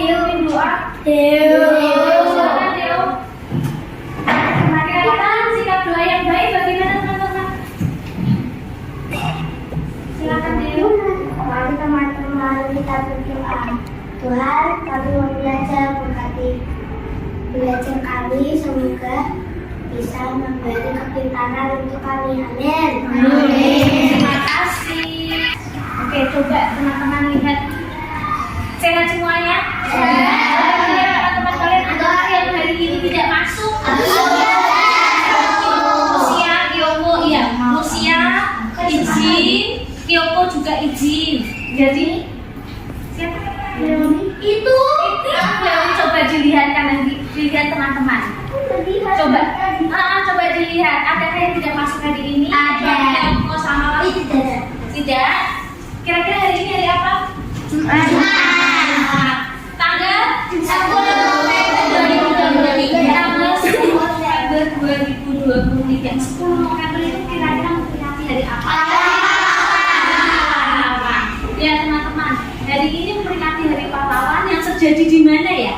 doa. Silakan Deo. Perhatikan sikap doa yang baik bagaimana teman-teman? Silakan Deo. Mari teman-teman kita berdoa. Tuhan, kami mau belajar, berkati belajar kami, semoga bisa memberi kepintaran untuk kami. Amin. Terima kasih. Oke, coba teman-teman lihat. Sehat semuanya? Teman-teman kalian ada yang hari ini tidak masuk? Lucia, Kyoko, iya. Lucia izin, Kyoko juga izin. Jadi siapa? Itu coba dilihat kanan, dilihat teman-teman. Coba dilihat. Adakah yang tidak masuk hari ini? Ada. Kyoko sama tidak. Kira-kira hari ini hari apa? Jumat. Tanggal 10 November 2023. 10 November itu kira-kira memperingati hari apa? Ya teman-teman, hari ini memperingati hari pahlawan yang terjadi di mana ya?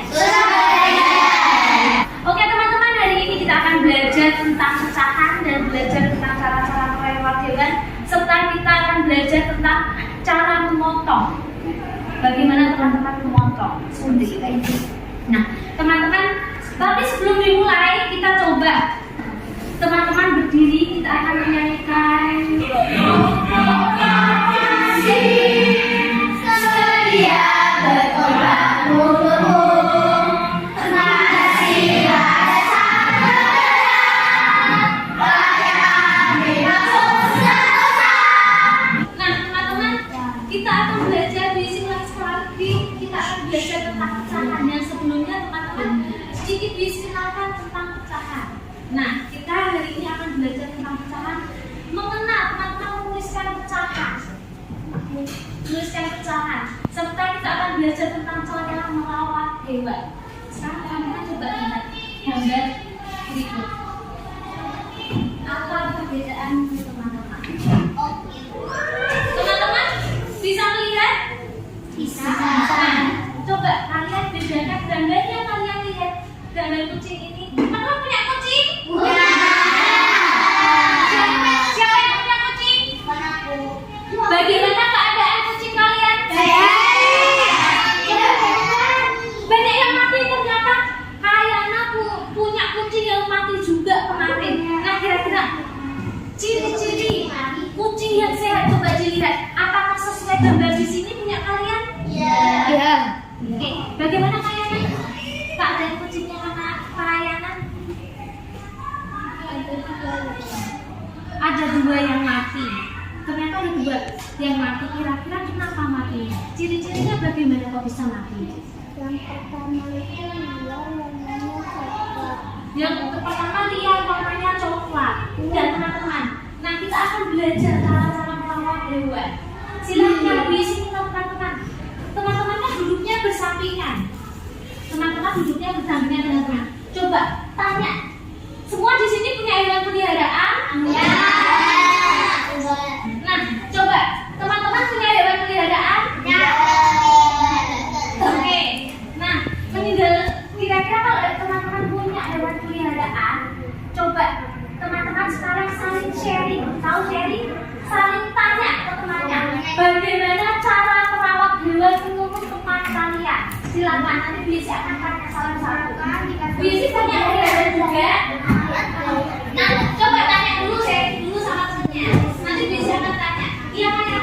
Oke teman-teman, hari ini kita akan belajar tentang pecahan dan belajar tentang cara-cara melewat hewan, serta kita akan belajar tentang cara memotong. Bagaimana teman-teman memotong seperti itu. Nah, teman-teman, tapi sebelum dimulai kita coba teman-teman berdiri, kita akan menyanyikan sedia berkorban untukmu. Kita akan belajar tentang pecahan. Yang sebelumnya teman-teman sedikit dikenalkan tentang pecahan. Nah, kita hari ini akan belajar tentang pecahan. Mengenal, teman-teman menuliskan pecahan. Serta kita akan belajar tentang cara merawat hewan. Sekarang teman-teman coba lihat gambar berikut. Apa perbedaan teman-teman? Teman-teman bisa melihat? Bisa. Coba kalian bedakan gambar yang kalian lihat. Gambar kucing ini. Teman-teman punya kucing? Siapa yang punya kucing? Bagaimana keadaan kucing kalian? Banyak yang mati ternyata. Kayaknya punya kucing yang mati juga kemarin. Nah, kira-kira ciri-ciri kucing yang sehat coba dilihat. Apakah sesuai gambar di sini punya kalian? Iya. Oke, bagaimana kayaknya? Keadaan kucingnya karena pelayanan? Ada 2 yang mati. Ternyata ada 2 yang mati. Kira-kira kenapa mati? Ciri-cirinya bagaimana kok bisa mati? Yang pertama itu Yang pertama liar warnanya coklat. Dan teman-teman, nah kita akan belajar cara-cara merawat hewan. Silakan di sini teman-teman. Teman-temannya duduknya bersampingan. Teman-teman duduknya bersampingan dengan teman. Coba tanya. Semua di sini punya hewan peliharaan? Ya. Nah, coba teman-teman punya hewan peliharaan? Ya. Oke. Nah, kira-kira kalau teman-teman punya hewan peliharaan, coba teman-teman sekarang saling sharing. Tahu sharing? Saling tanya ke temannya. Bagaimana cara merawat hewan menurut teman kalian? Silakan, nanti Biasi akan tanya salah satu. Biasi punya hewan juga. Nah, coba tanya dulu, sharing dulu sama temannya. Nanti Biasi akan tanya. Iya kan ya?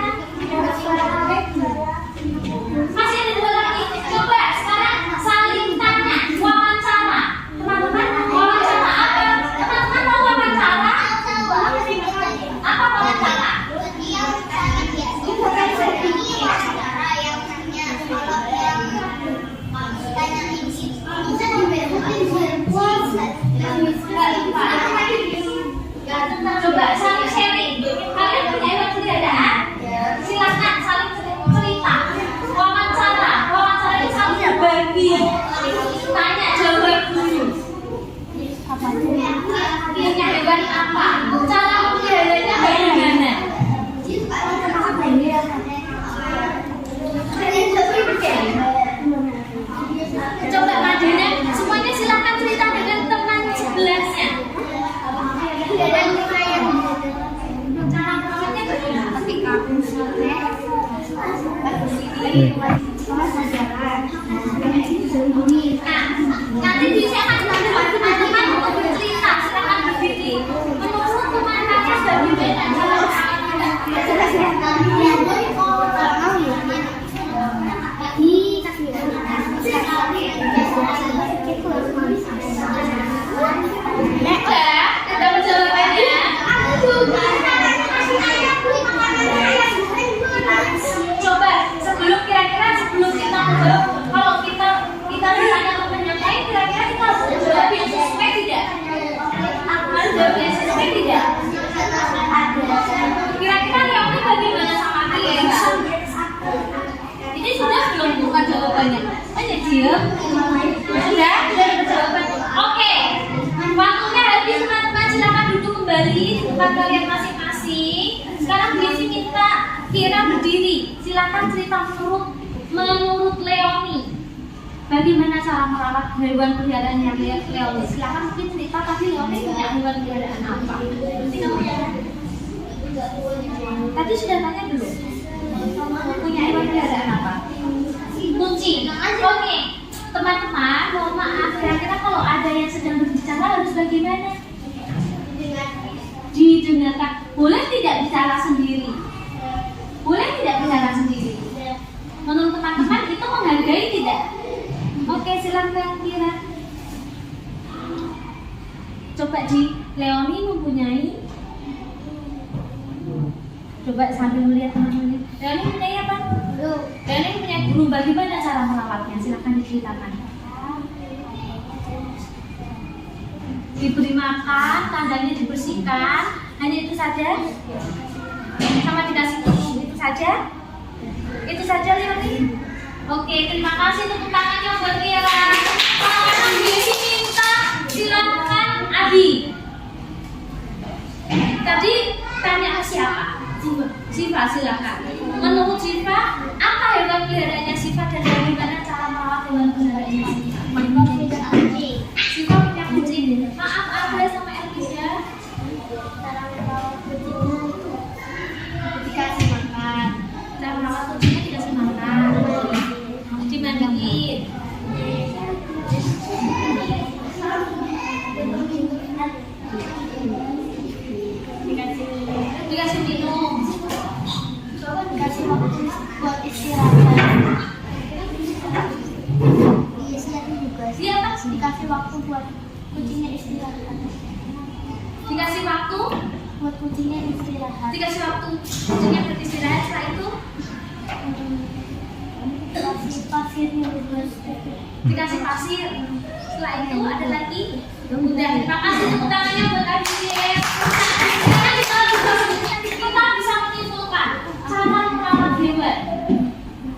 Masih ada 2 lagi. Coba sekarang saling tanya, wawancara. Teman-teman, wawancara apa? Teman-teman mau wawancara? Apa wawancara? Coba saling sharing. Kalian punya hewan peliharaan? Silakan saling cerita. Wawancara itu saling berbagi. Tanya jawab dulu. Punya hewan apa? Cara memeliharanya bagaimana? Nah, nanti Bu Yesi akan membuat teman-teman untuk bercerita. Silakan berdiri. Menurut teman-teman bagaimana cara dapat jawabannya. Coba sebelum kita menjawab, kalau kita ditanya ke penyampaian, kira-kira kita harus menjawab yang sesuai tidak? Harus jawab yang sesuai tidak? Kira-kira Leoni bagaimana sama Tiara? Ini sudah belum bukan jawabannya? Hanya diam. Sudah dapat jawaban. Oke, waktunya habis teman-teman. Silakan duduk kembali di tempat kalian masing-masing. Sekarang Bu Yesi minta Tiara berdiri. Silakan cerita menurut Leoni. Bagaimana cara merawat hewan peliharaannya Leoni? Silakan mungkin cerita, tapi Leoni punya hewan peliharaan apa? Tadi sudah tanya belum? Punya hewan peliharaan apa? Kucing. Oke, teman-teman, mohon maaf. Kira-kira kalau ada yang sedang berbicara harus bagaimana? Didengarkan. Boleh tidak bicara sendiri? Boleh tidak bicara sendiri? Menurut teman-teman itu menghargai tidak? Oke, silakan Kira. Coba Leoni mempunyai. Coba sambil melihat teman-teman. Leoni mempunyai apa? Leoni mempunyai burung. Bagaimana cara merawatnya? Silakan diceritakan. Diberi makan, kandangnya dibersihkan. Hanya itu saja? Sama dikasih minum itu saja? Itu saja Leoni. Oke, terima kasih tepuk tangannya buat Tiara. Sekarang Bu Yesi minta silakan Adi. Tadi tanya ke siapa? Siva, silakan. Menurut Siva, apa hewan peliharaannya Siva dan bagaimana cara merawat hewan peliharaannya Siva? Siva punya kucing. Maaf, apa sama Elvida? Cara merawat kucingnya itu Dikasih makan. Cara merawat kucingnya dikasih makan. Dimandiin. Dikasih minum. dikasih waktu buat istirahat. Iya kan dikasih waktu buat kucingnya istirahat. Dikasih waktu Buat kucingnya istirahat. dikasih waktu kucingnya beristirahat. Setelah itu Kasih pasirnya bebas. dikasih pasir. Setelah itu ada lagi. Udah, terima kasih tepuk tangannya buat Adit. Sekarang kita bisa menyimpulkan cara merawat hewan.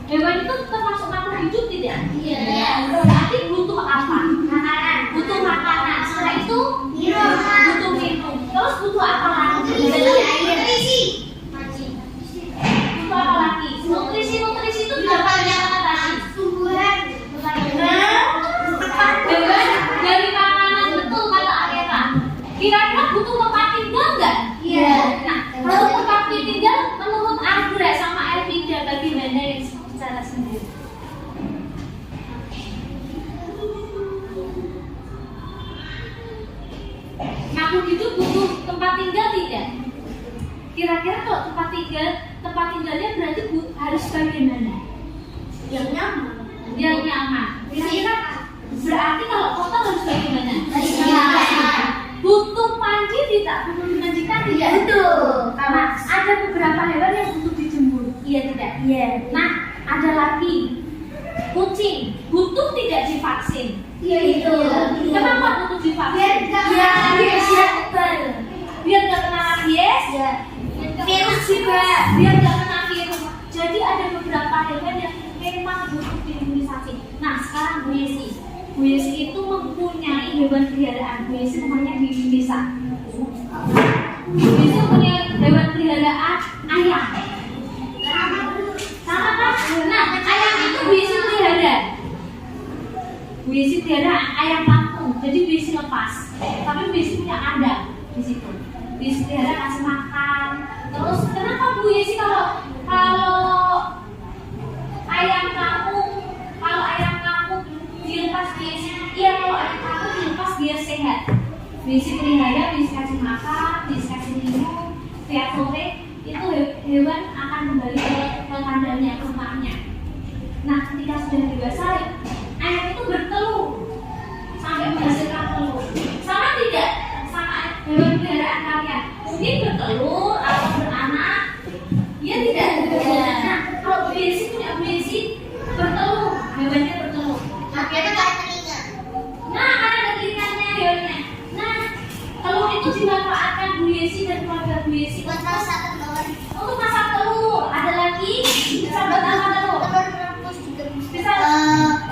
Hewan itu termasuk makhluk hidup tidak? Iya. Berarti butuh apa? Makanan. Butuh makanan. Setelah itu butuh minum. Terus butuh apa lagi? Nutrisi. Butuh apa lagi? Nutrisi itu didapatnya mana tadi? Tumbuhan. Hewan dari makanan, betul kata Areta. Kira-kira butuh tempat tinggal nggak? Iya. Nah, kalau tempat tinggal menurut Andra sama Elvida bagaimana yang secara sendiri? Makhluk hidup butuh tempat tinggal tidak? Kira-kira kalau tempat tinggalnya berarti harus bagaimana? Yang nyaman. Yang nyaman. Kira-kira berarti kalau kotor harus bagaimana? Butuh panci tidak? Butuh dimandikan tidak? Betul. Karena ada beberapa hewan yang butuh dijemur. Iya tidak? Iya. Nah, ada lagi kucing butuh tidak divaksin? Iya itu. Kenapa butuh divaksin? Biar nggak kena rabies. Iya. Virus juga. Biar nggak kena virus. Jadi ada beberapa hewan yang memang butuh diimunisasi. Nah, sekarang Bu Yesi itu mempunyai hewan peliharaan. Bu Yesi namanya di desa. Bu Yesi mempunyai hewan peliharaan ayam. Sama kan? Nah, ayam itu Bu Yesi pelihara. Bu Yesi pelihara ayam kampung. Jadi Bu Yesi lepas. Tapi Bu Yesi punya kandang di situ. Bu Yesi pelihara kasih makan. Terus kenapa Bu Yesi kalau ayam kampung biar sehat. Besi pelihara, besi kasih makan, besi kasih minum, setiap sore itu hewan akan kembali ke kandangnya, ke rumahnya. Nah, ketika sudah dewasa, ayam itu bertelur sampai menghasilkan telur. Sama tidak? Sama hewan peliharaan kalian. Mungkin bertelur atau beranak. Ya tidak? Nah, kalau besi punya besi bertelur, hewannya bertelur. Akhirnya kayak telinga. Nah, ada telinganya hewannya. Nah, telur itu dimanfaatkan Bu Yesi dan keluarga Bu Yesi Buat masak telur. untuk masak telur. Ada lagi bisa buat apa telur? Telur rebus juga bisa. Bisa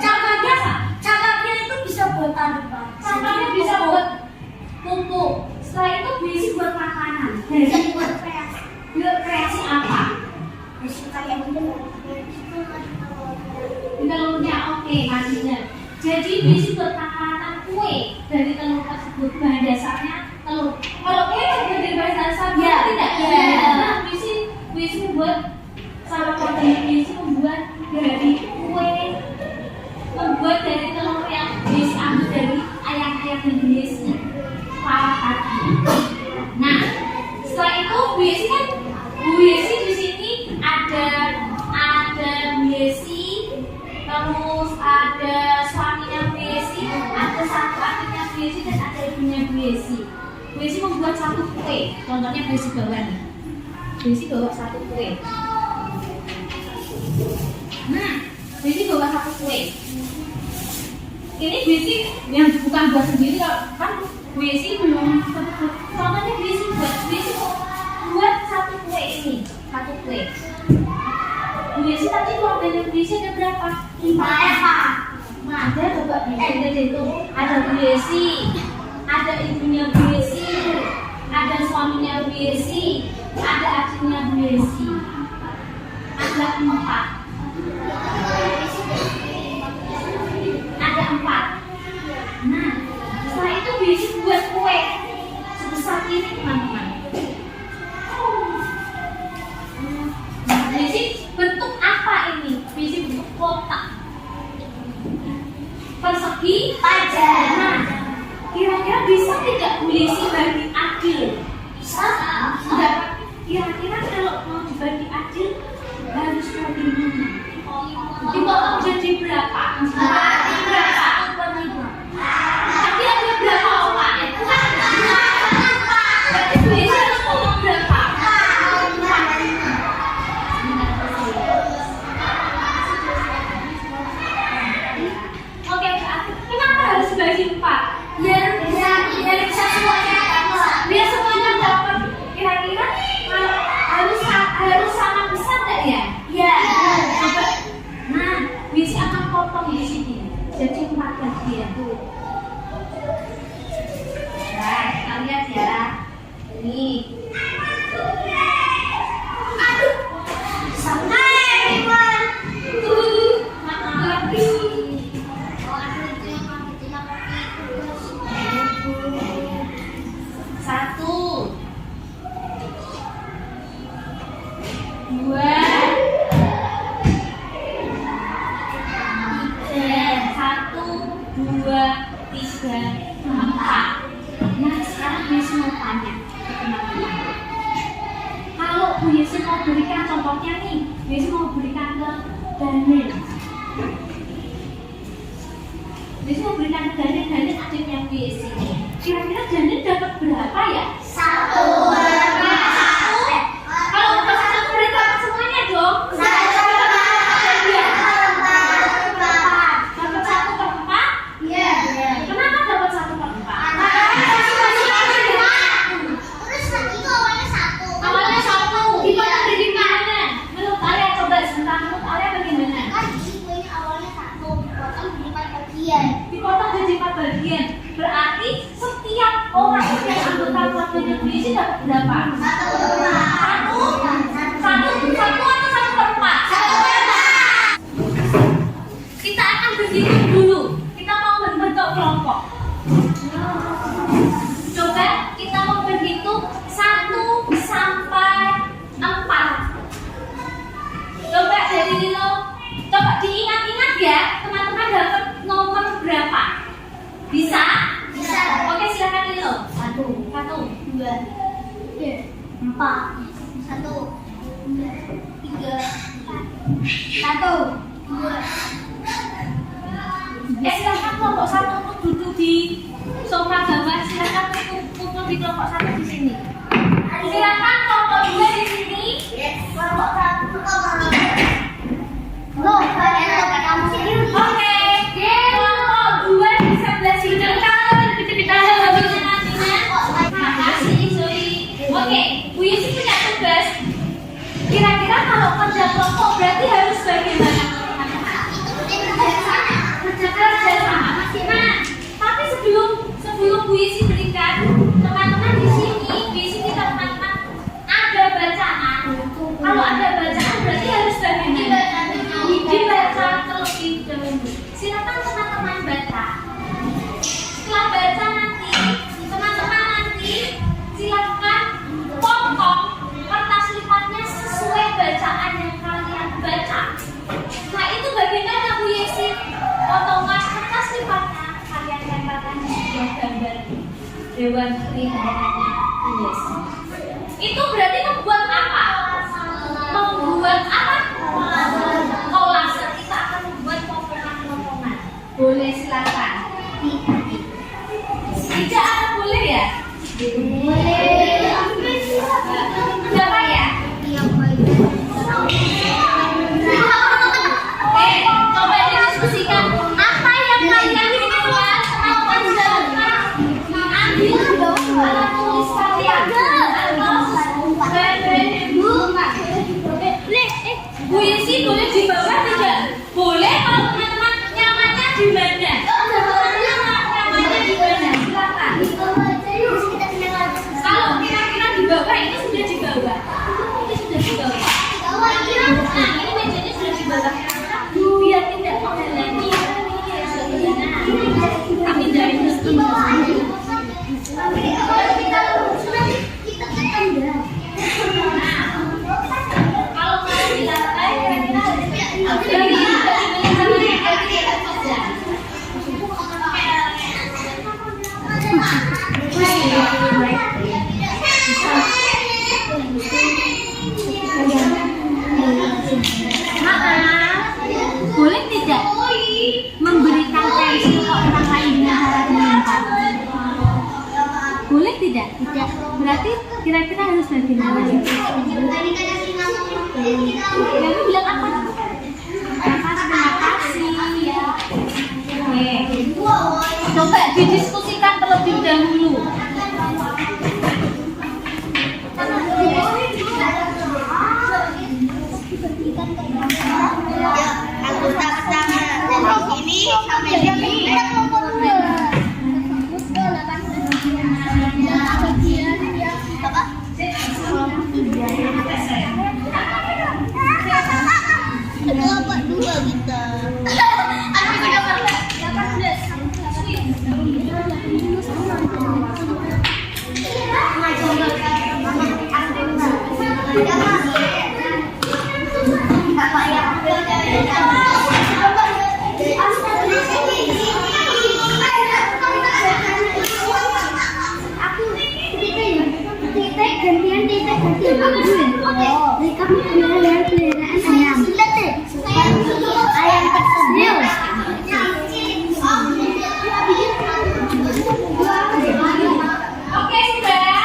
cangkangnya apa? Cangkangnya itu bisa buat tanaman. Cangkangnya bisa buat pupuk. Setelah itu Bu Yesi buat makanan. Bisa Jadi buat kreasi. buat kreasi apa? Bisa kayak gitu. Di telurnya oke, hasilnya. Jadi Bu Yesi buat makanan kue dari telur tersebut. Bahan dasarnya telur. Kalau kue kan dari bahan dasar Ya, tidak? ya. Nah, Bu Yesi membuat sama keluarga Bu Yesi membuat dari kue, membuat dari telur yang Bu Yesi ambil dari ayam-ayam dan Bu Yesi rawat tadi. Nah, setelah itu Bu Yesi kan Bu Yesi di sini ada Bu Yesi, terus ada suaminya Bu Yesi, ada satu adiknya Bu Yesi dan ada ibunya Bu Yesi. Bu Yesi membuat satu kue, contohnya Bu Yesi bawa nih. Bu Yesi bawa satu kue. Nah, Bu Yesi bawa satu kue. Ini Bu Yesi yang bukan buat sendiri, kan Bu Yesi belum. Contohnya Bu Yesi buat satu kue ini, satu kue. Bu Yesi tadi keluarganya Bu Yesi ada berapa? 5. Ada coba ada itu. Ada Bu Yesi, ada ibunya Bu Yesi, ada suaminya Bu Yesi, ada adiknya Bu Yesi. Ada 4. Ada 4. Nah, setelah itu Bu Yesi buat kue sebesar ini teman-teman. Bu Yesi bentuk apa ini? Bu Yesi bentuk kotak persegi Panjang. Nah, kira-kira bisa tidak Bu Yesi bagi adil? Bisa. Enggak. Kira-kira kalau mau dibagi adil harus bagaimana? Dipotong jadi berapa? Berapa? Tapi ada berapa orang? Berarti Bu Yesi harus potong berapa? Oke, kenapa harus bagi 4? Biar bisa semuanya dapat. Biar semuanya dapat. Kira-kira harus sama besar nggak ya? Ya. Coba. Nah, Yesi akan potong di sini. Jadi 4 bagian tuh. Nah, kita lihat ya. Ini. Aduh. Sampai everyone. Makan lagi. Satu, 2, 3, 4. Nah, sekarang Bu Yesi mau tanya ke teman-teman. Kalau Bu Yesi mau berikan contohnya nih, Bu Yesi mau berikan ke Daniel. Bu Yesi mau berikan ke Daniel adiknya Bu Yesi. Kira-kira Daniel dapat berapa ya? 1. Kalau dapat 1 berarti dapat semuanya dong. Dapat 1/4. Iya. Kenapa dapat 1/4? Awalnya 1. Gimana dari mana? Menurut Alia, coba sebentar, menurut Alia bagaimana? Dipotong jadi 4 bagian. Berarti setiap orang yang anggota keluarganya Bu Yesi dapat berapa? 1 atau 1/4? Kita akan berhitung dulu. Kita mau membentuk kelompok. Coba kita mau berhitung 1 sampai 4. Coba dari Lilo, coba diingat-ingat ya, teman-teman dapat nomor berapa? 4. 1, 3, 1, 2. Silakan kelompok 1 untuk duduk di sofa gambar. Silakan kumpul di kelompok 1 di sini. Silakan kelompok 2 di sini. Kelompok 1 kelompok 3. Oke, kelompok 2 di sebelah sini. Kita habisnya nantinya. Makasih, Zoe. Oke, Bu Yesi punya tugas. Kira-kira kalau kerja kelompok berarti harus bagaimana? Kerja sama. Nah, tapi sebelum Bu Yesi berikan, teman-teman di sini teman-teman ada bacaan. Kalau ada bacaan berarti harus bagaimana? Dibaca terlebih dahulu. Silakan teman-teman baca. Setelah baca nanti, teman-teman silakan potong kertas lipatnya sesuai bacaan yang kalian baca. Nah, itu bagaimana Bu Yesi? Otomas kertas lipatnya kalian lemparkan di sebuah gambar Dewan Peri Hadirannya Bu Yesi. Itu berarti membuat apa? Membuat apa? Kolase. Kita akan membuat potongan-potongan. Boleh silakan. Tidak ada boleh ya? Boleh. Berapa ya? Oke, coba didiskusikan. Apa yang kalian buat? Teman-teman silakan ambil alat tulis kalian. Bu Yesi boleh di bawah tidak? Boleh kalau teman-teman nyamannya di mana? Nyamannya di mana? Silakan. Kalau kira-kira di bawah ini sudah di bawah. Ini sudah di bawah. Nah, ini mejanya sudah di bawah. Biar tidak menghalangi. Tapi dari meski kalau mau dilantai, boleh tidak memberikan pensil ke orang lain dengan cara dilempar? Boleh tidak? Tidak. Berarti kira-kira harus bagaimana? Lalu bilang apa? Terima kasih. Oke. Coba didiskusikan terlebih dahulu. Anggota pertama dari ini sampai sini. Kelompok 2 kita. Oke, sudah.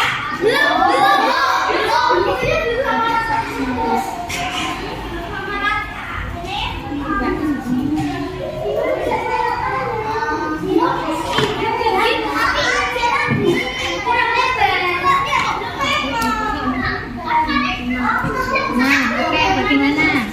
Nah, oke, bagaimana?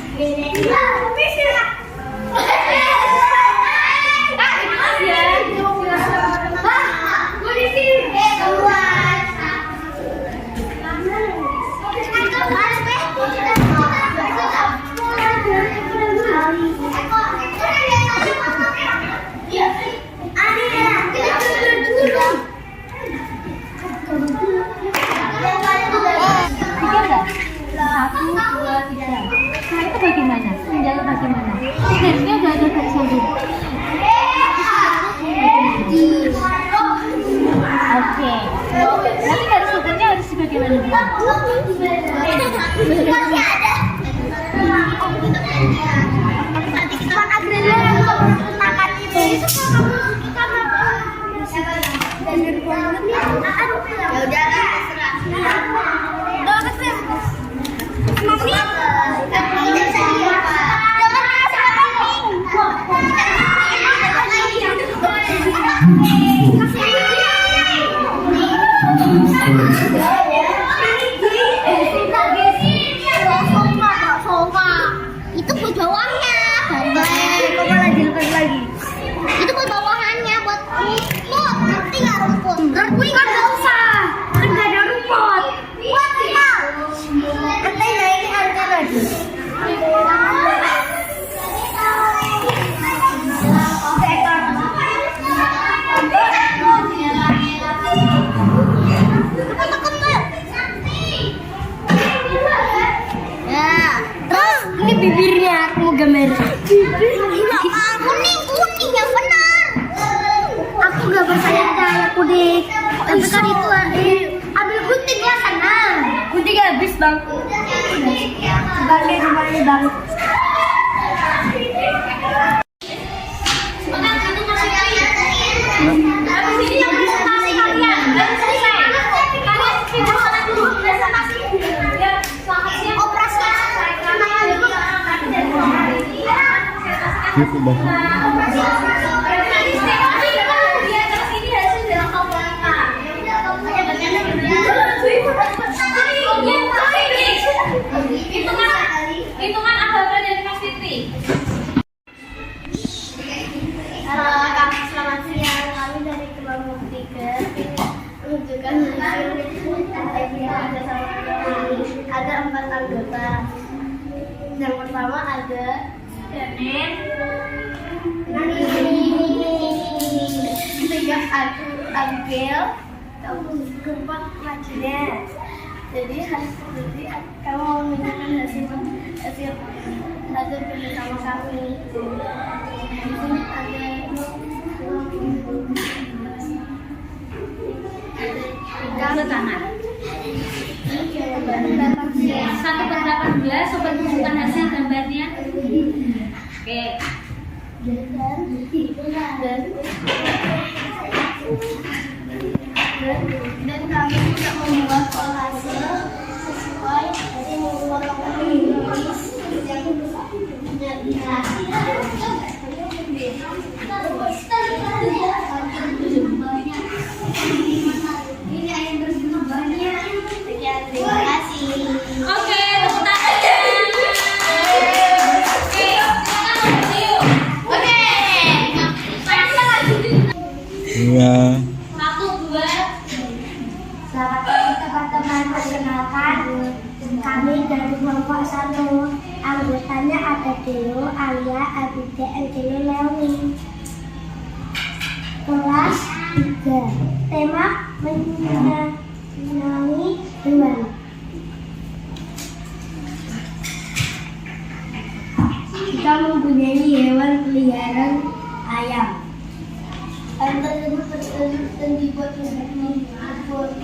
Nah, itu bagaimana? Menjawab bagaimana? Garisnya udah ada garis lagi. Oke. Nanti garis hukumnya harus bagaimana? Masih ada. Semangat Greenland makan itu kita ya udah terserah. Mami, itu buat bawahnya, lagi. Itu buat bawahannya, buat rumput. Ngerti nggak rumput? Rumput kan nggak usah, kan nggak ada rumput. Buat kita. Nanti ini harga lagi. Ini bibirnya aku mau gambar. Kuning yang benar. Aku gak percaya kayak kuning. Tapi kan itu ambil guntingnya sana. Guntingnya habis bang. Balik bang. Hitungan apa dari Mas Fitri? Selamat siang, kami dari Kelompok 3 menunjukkan hasil yang ada sama kami. Ada 4 anggota. Yang pertama ada Janet, tiga Abel, keempat Majida. Jadi kamu mau menunjukkan hasil bersama kami. Di sini ada tangan. 1/18, coba tunjukkan hasil gambarnya. Oke. Dan kami juga membuat kolase sesuai dari potongan Inggris yang ini yang berjumlahnya. Sekian, terima kasih. Oke, tepuk tangannya. Oke. Iya. 1, 2. Selamat pagi teman-teman, perkenalkan kami dari kelompok 1. Anggotanya ada Deo, Alia, Abida, Angelo, Leoni. Kelas 3. Tema menyenangi hewan. Kita mempunyai hewan peliharaan ayam. Ayam tersebut bertelur dan dibuat untuk membuat kelas.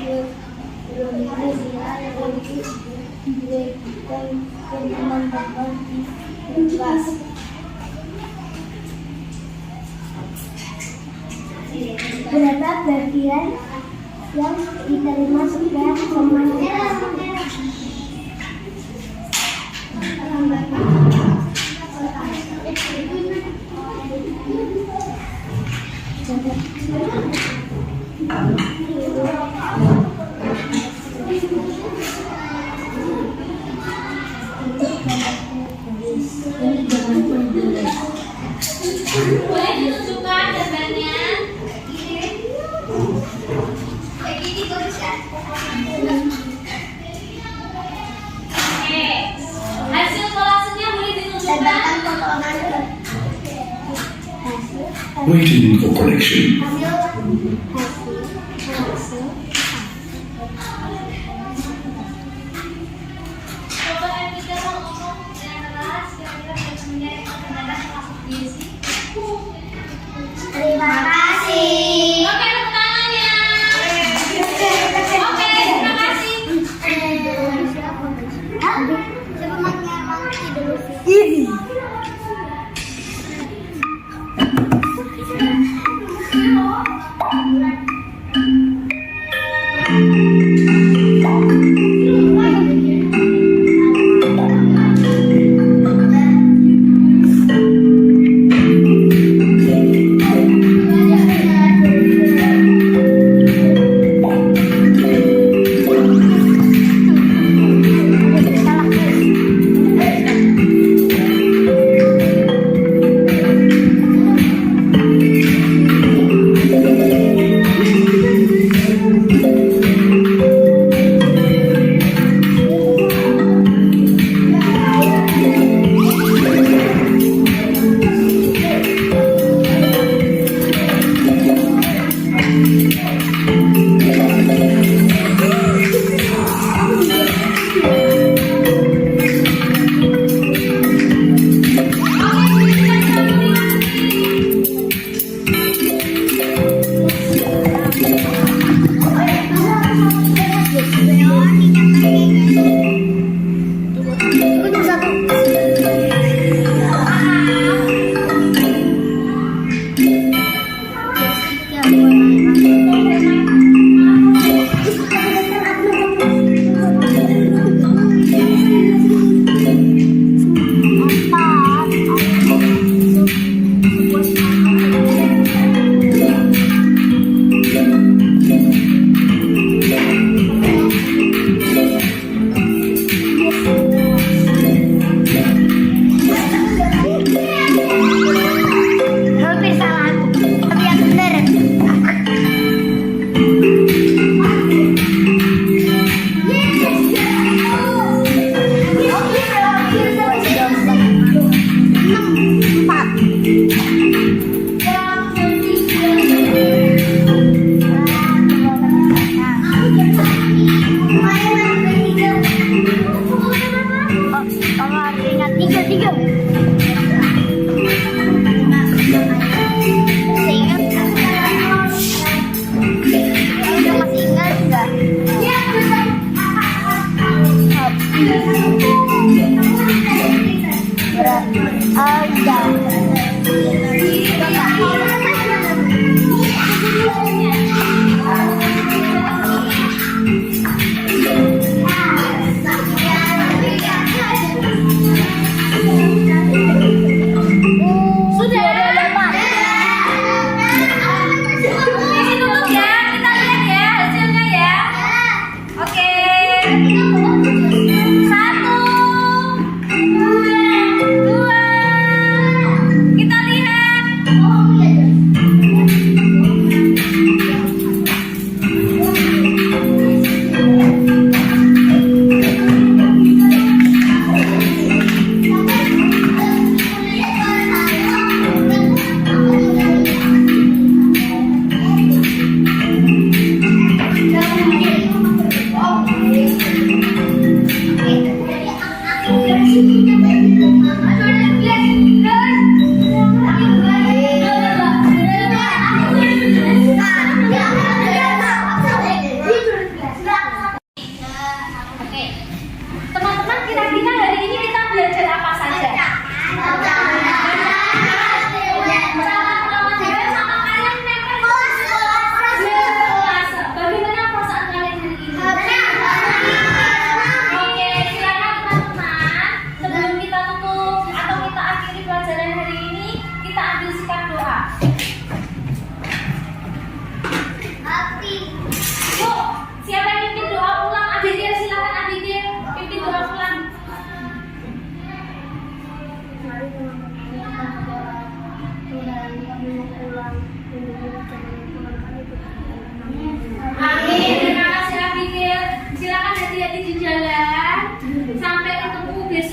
Berapa bagian yang diterima setiap komunitas? Boleh ditunjukkan gambarnya? Oke. Hasil kolasenya boleh ditunjukkan? Waiting for connection. Coba Evita mau ngomong dengan keras, kira-kira bagaimana rekomendasi masuk gizi. Terima kasih. Oke, tepuk tangannya. Oke, terima kasih.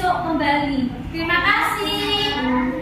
besok kembali. Terima kasih.